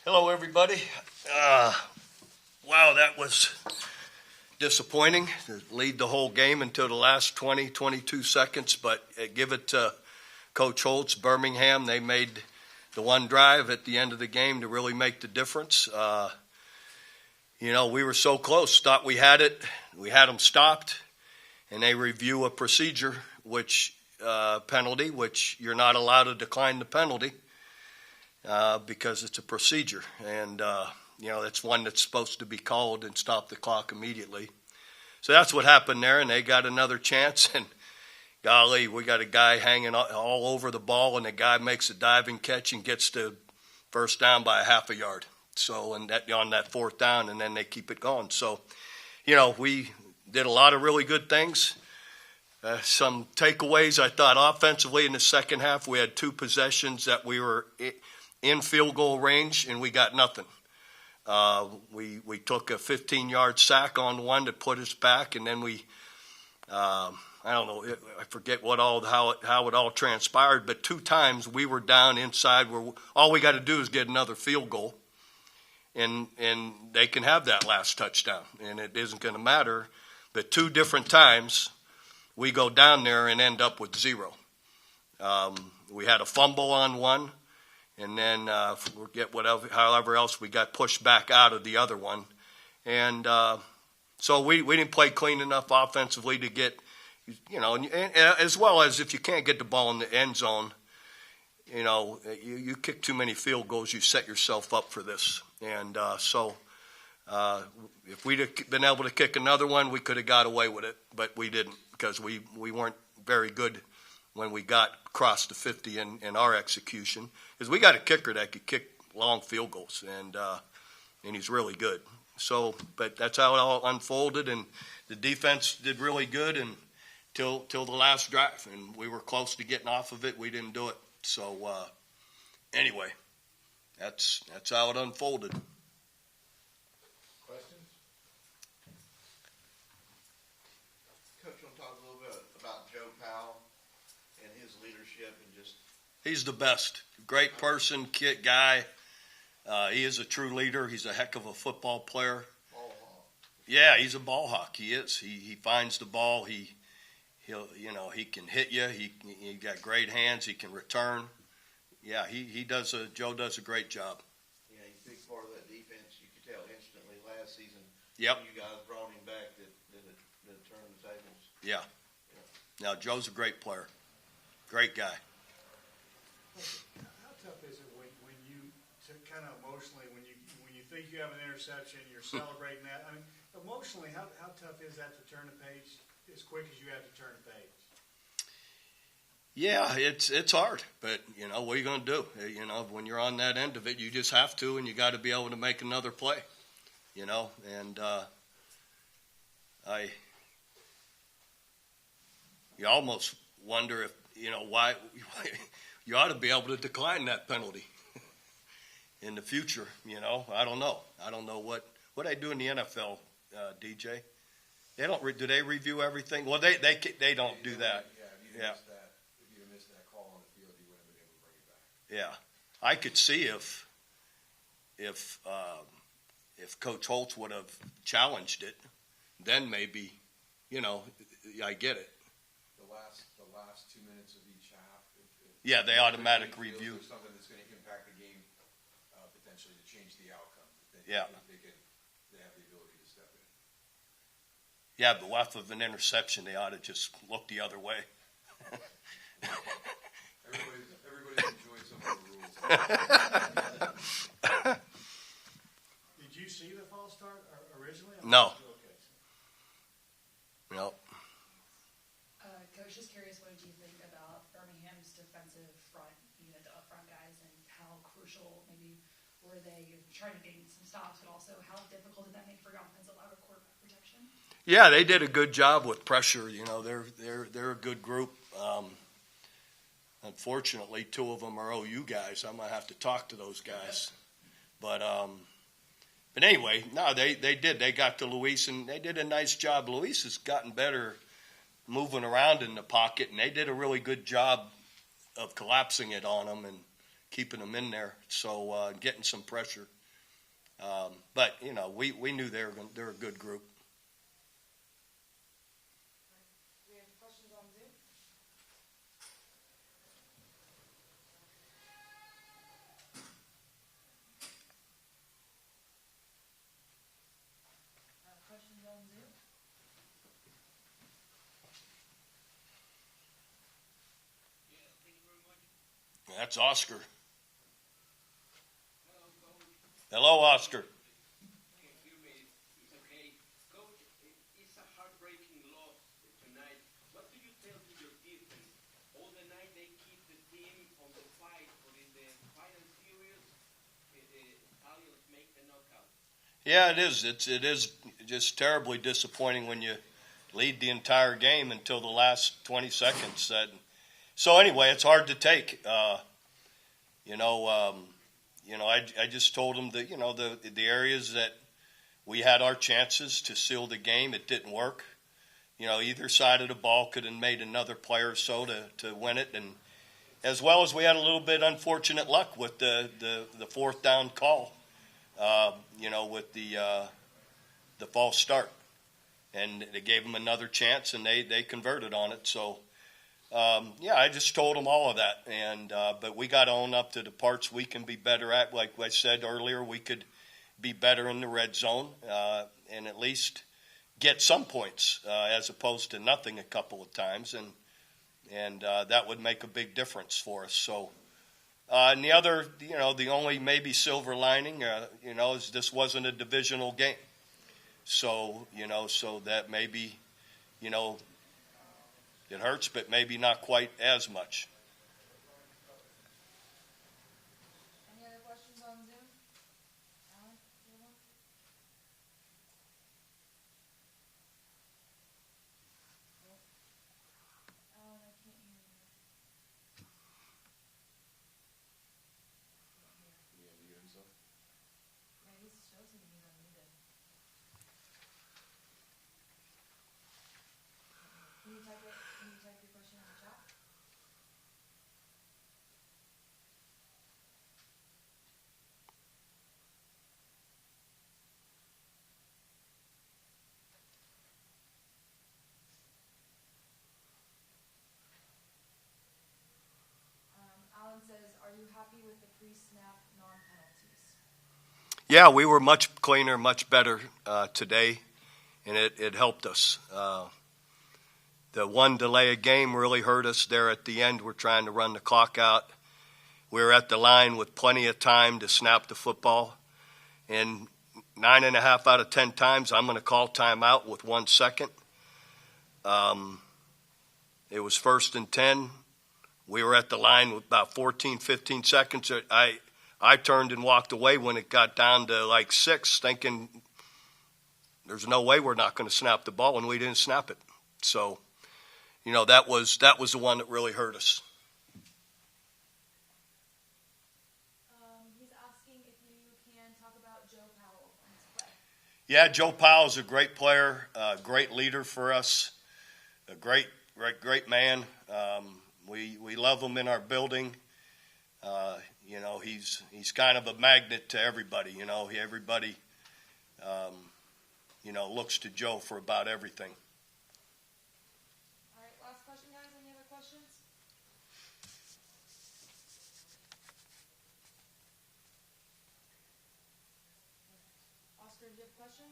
Hello, everybody. Wow, that was disappointing to lead the whole game until the last 20, 22 seconds, but give it to Coach Holtz, Birmingham. They made the one drive at the end of the game to really make the difference. We were so close, thought we had it. We had them stopped, and they review a procedure, penalty, which you're not allowed to decline the penalty. Because it's a procedure, and that's one that's supposed to be called and stop the clock immediately. So that's what happened there, and they got another chance, and golly, we got a guy hanging all over the ball, and the guy makes a diving catch and gets the first down by a half a yard. So, and that on that fourth down, and then they keep it going. So, we did a lot of really good things. Some takeaways, I thought offensively in the second half, we had two possessions that we were in field goal range, and we got nothing. We took a 15-yard sack on one to put us back, and then I don't know, I forget how it all transpired, but two times we were down inside where all we got to do is get another field goal, and they can have that last touchdown, and it isn't going to matter. But two different times we go down there and end up with zero. We had a fumble on one. And then however else we got pushed back out of the other one. And so we didn't play clean enough offensively to get, and as well as if you can't get the ball in the end zone, you kick too many field goals, you set yourself up for this. And so if we'd have been able to kick another one, we could have got away with it, but we didn't because we weren't very good when we got across the 50 in our execution, because we got a kicker that could kick long field goals, and he's really good. So, but that's how it all unfolded, and the defense did really good till the last drive, and we were close to getting off of it. We didn't do it. So, anyway, that's how it unfolded. Questions? Coach, want to talk a little bit about Joe Powell and his leadership and just... He's the best. Great person, kid, guy. He is a true leader. He's a heck of a football player. Ball hawk. Yeah, he's a ball hawk. He is. He finds the ball. He can hit you. He got great hands. He can return. Yeah, Joe does a great job. Yeah, he's a big part of that defense. You could tell instantly last season. Yep. When you guys brought him back that turned the tables. Yeah. Now Joe's a great player. Great guy. How tough is it when you kind of emotionally when you think you have an interception, you're celebrating that? I mean, emotionally, how tough is that to turn the page as quick as you have to turn the page? Yeah, it's hard, but what are you going to do? When you're on that end of it, you just have to, and you got to be able to make another play. And you almost wonder if why you ought to be able to decline that penalty in the future. I don't know. I don't know what they do in the NFL, DJ. They don't. Do they review everything? Well, they don't do that. Yeah. If you missed that call on the field, you wouldn't have been able to bring it back. Yeah, I could see if Coach Holtz would have challenged it, then maybe, I get it. The last 2 minutes of each half. Yeah, they automatic review. Something that's going to impact the game, potentially to change the outcome. They have the ability to step in. Yeah, but off of an interception, they ought to just look the other way. Everybody's enjoyed some of the rules. Did you see the false start originally? No. Okay. No. Coach, just curious, what did you think about Birmingham's defensive front, the up front guys, and how crucial maybe were they trying to gain some stops, but also how difficult did that make for your offensive line quarterback protection? Yeah, they did a good job with pressure. They're a good group. Unfortunately, two of them are OU guys. I might have to talk to those guys. But anyway, no, they did. They got to Luis, and they did a nice job. Luis has gotten better moving around in the pocket, and they did a really good job of collapsing it on him and keeping them in there, so getting some pressure. But, we knew they're a good group. We have questions on Zoom? Questions on Zoom? That's Oscar. Hello, Oscar. It's a heartbreaking loss tonight. What do you tell to your defense? All the night they keep the team on the fight, but in the final period, the Stallions make the knockout. Yeah, it is. It is just terribly disappointing when you lead the entire game until the last 20 seconds. So anyway, it's hard to take. I just told them that the areas that we had our chances to seal the game, it didn't work. Either side of the ball could have made another play or so to win it, and as well as we had a little bit unfortunate luck with the fourth down call. With the false start, and they gave them another chance, and they converted on it. So, I just told them all of that, and but we got to own up to the parts we can be better at. Like I said earlier, we could be better in the red zone and at least get some points as opposed to nothing a couple of times, and that would make a big difference for us. So. And the other, the only maybe silver lining, is this wasn't a divisional game. So, so that maybe, it hurts, but maybe not quite as much. Any other questions on Zoom? Alan, you have one? Nope. Alan, I can't hear you. Yeah, he shows me he's unmuted. Can you type your question in the chat? Alan says, are you happy with the pre-snap non-penalties? Yeah, we were much cleaner, much better today, and it helped us. The one delay of game really hurt us there at the end. We're trying to run the clock out. We were at the line with plenty of time to snap the football. And 9.5 out of 10 times, I'm going to call timeout with 1 second. It was 1st and 10. We were at the line with about 14, 15 seconds. I turned and walked away when it got down to like 6, thinking there's no way we're not going to snap the ball, and we didn't snap it. So, that was the one that really hurt us. He's asking if you can talk about Joe Powell and his play. Yeah, Joe Powell's a great player, great leader for us, a great man. We love him in our building. He's kind of a magnet to everybody. Everybody looks to Joe for about everything. All right, last question, guys. Any other questions? Oscar, do you have a question?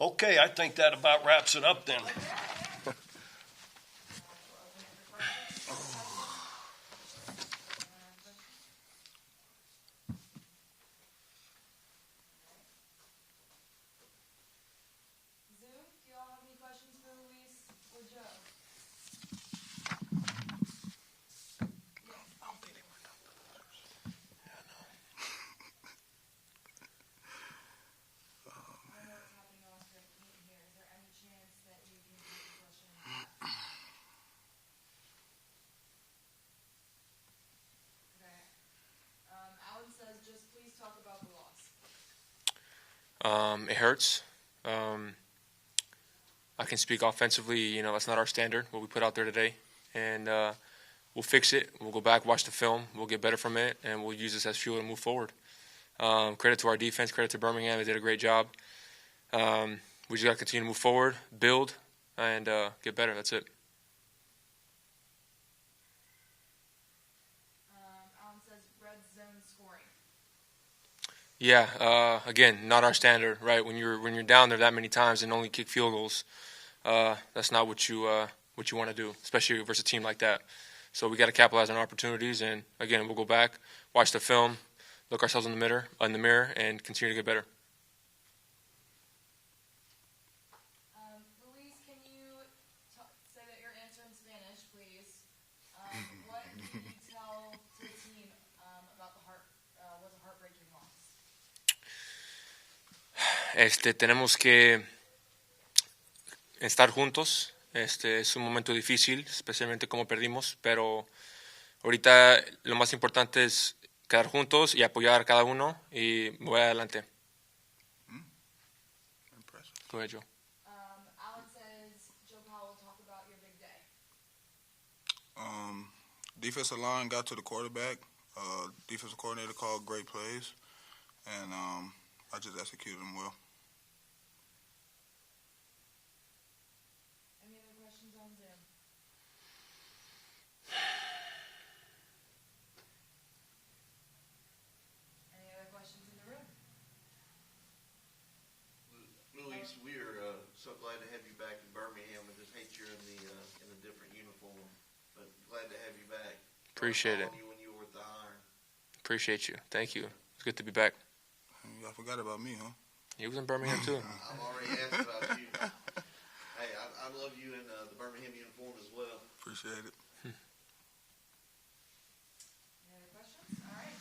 Okay, I think that about wraps it up then. Zoom, do y'all have any questions for Luis or Joe? I don't know what's happening, Oscar. I can't hear. Is there any chance that you can keep the question in the chat? Okay. Alan says, just please talk about the loss. It hurts. I can speak offensively. That's not our standard, what we put out there today. And we'll fix it. We'll go back, watch the film. We'll get better from it, and we'll use this as fuel to move forward. Credit to our defense. Credit to Birmingham. They did a great job. We just got to continue to move forward, build, and get better. That's it. Alan says red zone scoring. Yeah. Again, not our standard, right? When you're down there that many times and only kick field goals, that's not what you want to do, especially versus a team like that. So we got to capitalize on opportunities, and again, we'll go back, watch the film, look ourselves in the mirror, and continue to get better. Luis, can you say that your answer in Spanish, please? What can you tell to the team about was a heartbreaking loss? Tenemos que estar juntos. Es un momento difícil, especialmente como perdimos, pero ahorita lo más importante es quedar juntos y apoyar a cada uno y voy adelante. Go ahead, Joe. Alan says Joe Powell will talk about your big day. Defensive line got to the quarterback. Defensive coordinator called great plays, and I just executed them well. Any other questions on Zoom? Any other questions in the room? Luis, we are so glad to have you back in Birmingham. I just hate you're in a different uniform, but glad to have you back. Appreciate it. You when you were at the Iron. Appreciate you. Thank you. It's good to be back. I forgot about me, huh? You was in Birmingham too. I've already asked about you. Hey, I love you in the Birmingham uniform as well. Appreciate it. Any other questions? All right.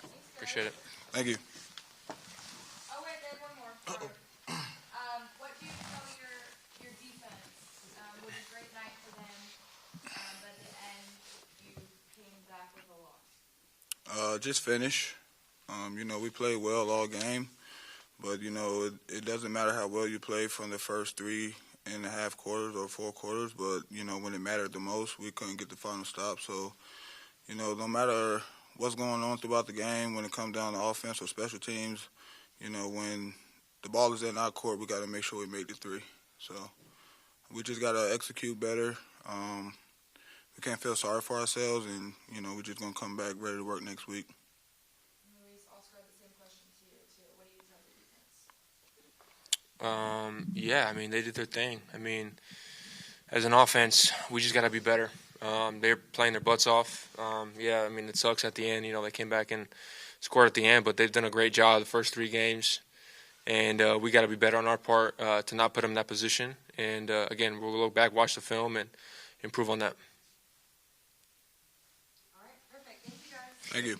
Thanks, guys. Appreciate it. Thank you. Oh, wait, there's one more. Sorry. What do you tell your defense? It was a great night for them, but at the end, you came back with a loss. Just finish. We played well all game, but, it doesn't matter how well you play from the first 3.5 quarters or 4 quarters, but, when it mattered the most, we couldn't get the final stop. So, no matter what's going on throughout the game, when it comes down to offense or special teams, when the ball is in our court, we got to make sure we make the 3. So we just got to execute better. We can't feel sorry for ourselves, and, we're just going to come back ready to work next week. Luis, Oscar had the same question to you, too. What do you tell the defense? Yeah, they did their thing. As an offense, we just got to be better. They're playing their butts off. It sucks at the end. They came back and scored at the end, but they've done a great job the first 3 games. And we got to be better on our part to not put them in that position. And, again, we'll look back, watch the film, and improve on that. All right, perfect. Thank you, guys. Thank you.